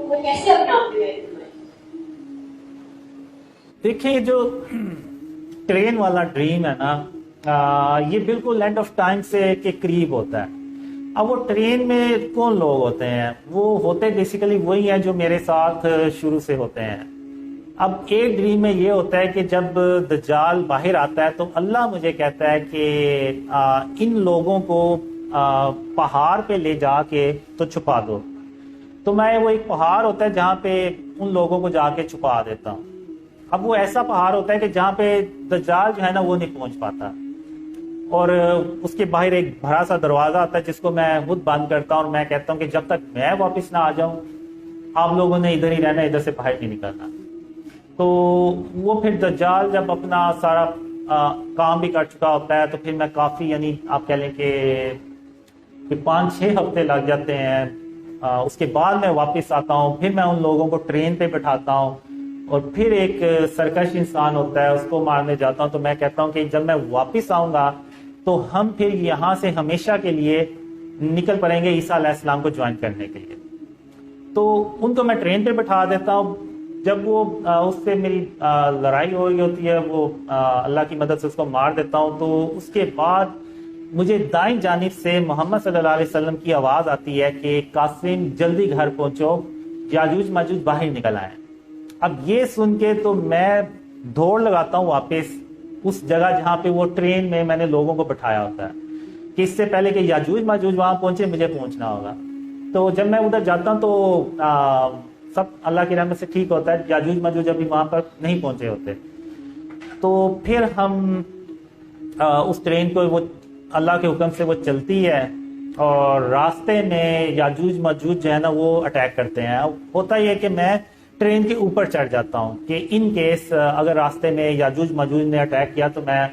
تو وہ کیسے اپنے آپ میں دیکھیں جو ٹرین والا ڈریم ہے نا، یہ بالکل اینڈ آف ٹائم سے کے قریب ہوتا ہے۔ اب وہ ٹرین میں کون لوگ ہوتے ہیں؟ وہ ہوتے بیسیکلی وہی ہیں جو میرے ساتھ شروع سے ہوتے ہیں۔ اب ایک ڈریم میں یہ ہوتا ہے کہ جب دجال باہر آتا ہے تو اللہ مجھے کہتا ہے کہ ان لوگوں کو پہاڑ پہ لے جا کے تو چھپا دو، تو میں وہ ایک پہاڑ ہوتا ہے جہاں پہ ان لوگوں کو جا کے چھپا دیتا ہوں۔ اب وہ ایسا پہاڑ ہوتا ہے کہ جہاں پہ دجال جو ہے نا وہ نہیں پہنچ پاتا، اور اس کے باہر ایک بڑا سا دروازہ آتا ہے جس کو میں خود بند کرتا ہوں، اور میں کہتا ہوں کہ جب تک میں واپس نہ آ جاؤں آپ لوگوں نے ادھر ہی رہنا، ادھر سے باہر نہیں نکلنا۔ تو وہ پھر دجال جب اپنا سارا کام بھی کر چکا ہوتا ہے تو پھر میں کافی، یعنی آپ کہہ لیں کہ 5-6 ہفتے لگ جاتے ہیں، اس کے بعد میں واپس آتا ہوں۔ پھر میں ان لوگوں کو ٹرین پہ بٹھاتا ہوں، اور پھر ایک سرکش انسان ہوتا ہے اس کو مارنے جاتا ہوں۔ تو میں کہتا ہوں کہ جب میں واپس آؤں گا تو ہم پھر یہاں سے ہمیشہ کے لیے نکل پڑیں گے عیسیٰ علیہ السلام کو جوائن کرنے کے لیے۔ تو ان کو میں ٹرین پہ بٹھا دیتا ہوں۔ جب وہ اس سے میری لڑائی ہو رہی ہوتی ہے، وہ اللہ کی مدد سے اس کو مار دیتا ہوں، تو اس کے بعد مجھے دائیں جانب سے محمد صلی اللہ علیہ وسلم کی آواز آتی ہے کہ قاسم جلدی گھر پہنچو، یاجوج ماجوج باہر نکل آئے۔ اب یہ سن کے تو میں دوڑ لگاتا ہوں واپس اس جگہ جہاں پہ وہ ٹرین میں میں نے لوگوں کو بٹھایا ہوتا ہے، کہ اس سے پہلے کہ یاجوج ماجوج وہاں پہنچے مجھے پہنچنا ہوگا۔ تو جب میں ادھر جاتا ہوں تو سب اللہ کی رحمت سے ٹھیک ہوتا ہے، یاجوج ماجوج ابھی وہاں پر نہیں پہنچے ہوتے۔ تو پھر ہم اس ٹرین کو، وہ اللہ کے حکم سے وہ چلتی ہے، اور راستے میں یاجوج ماجوج جو ہے نا وہ اٹیک کرتے ہیں۔ ہوتا یہ ہے کہ میں ٹرین کے اوپر چڑھ جاتا ہوں کہ ان کیس اگر راستے میں یاجوج ماجوج نے اٹیک کیا تو میں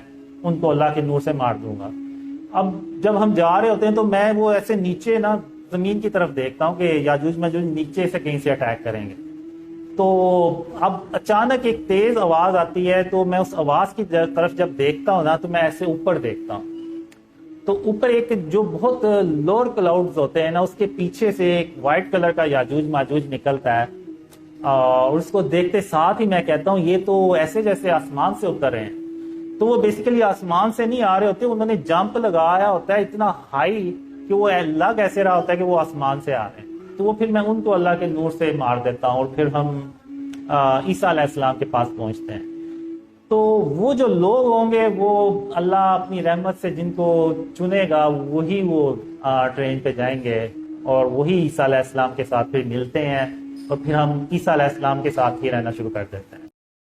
ان کو اللہ کے نور سے مار دوں گا۔ اب جب ہم جا رہے ہوتے ہیں تو میں وہ ایسے نیچے نا زمین کی طرف دیکھتا ہوں کہ یاجوج ماجوج نیچے سے کہیں سے اٹیک کریں گے۔ تو اب اچانک ایک تیز آواز آتی ہے، تو میں اس آواز کی طرف جب دیکھتا ہوں نا تو میں ایسے اوپر دیکھتا ہوں، تو اوپر ایک جو بہت لوور کلاؤڈز ہوتے ہیں نا اس کے پیچھے سے ایک وائٹ کلر کا یاجوج ماجوج نکلتا ہے، اور اس کو دیکھتے ساتھ ہی میں کہتا ہوں یہ تو ایسے جیسے آسمان سے اتر رہے ہیں۔ تو وہ بیسیکلی آسمان سے نہیں آ رہے ہوتے، انہوں نے جمپ لگایا ہوتا ہے اتنا ہائی کہ وہ لگ ایسے رہا ہوتا ہے کہ وہ آسمان سے آ رہے ہیں۔ تو وہ پھر میں ان کو اللہ کے نور سے مار دیتا ہوں، اور پھر ہم عیسیٰ علیہ السلام کے پاس پہنچتے ہیں۔ تو وہ جو لوگ ہوں گے وہ اللہ اپنی رحمت سے جن کو چنے گا وہی وہ ٹرین پہ جائیں گے، اور وہی عیسیٰ علیہ السلام کے ساتھ پھر ملتے ہیں، اور پھر ہم عیسیٰ علیہ السلام کے ساتھ ہی رہنا شروع کر دیتے ہیں۔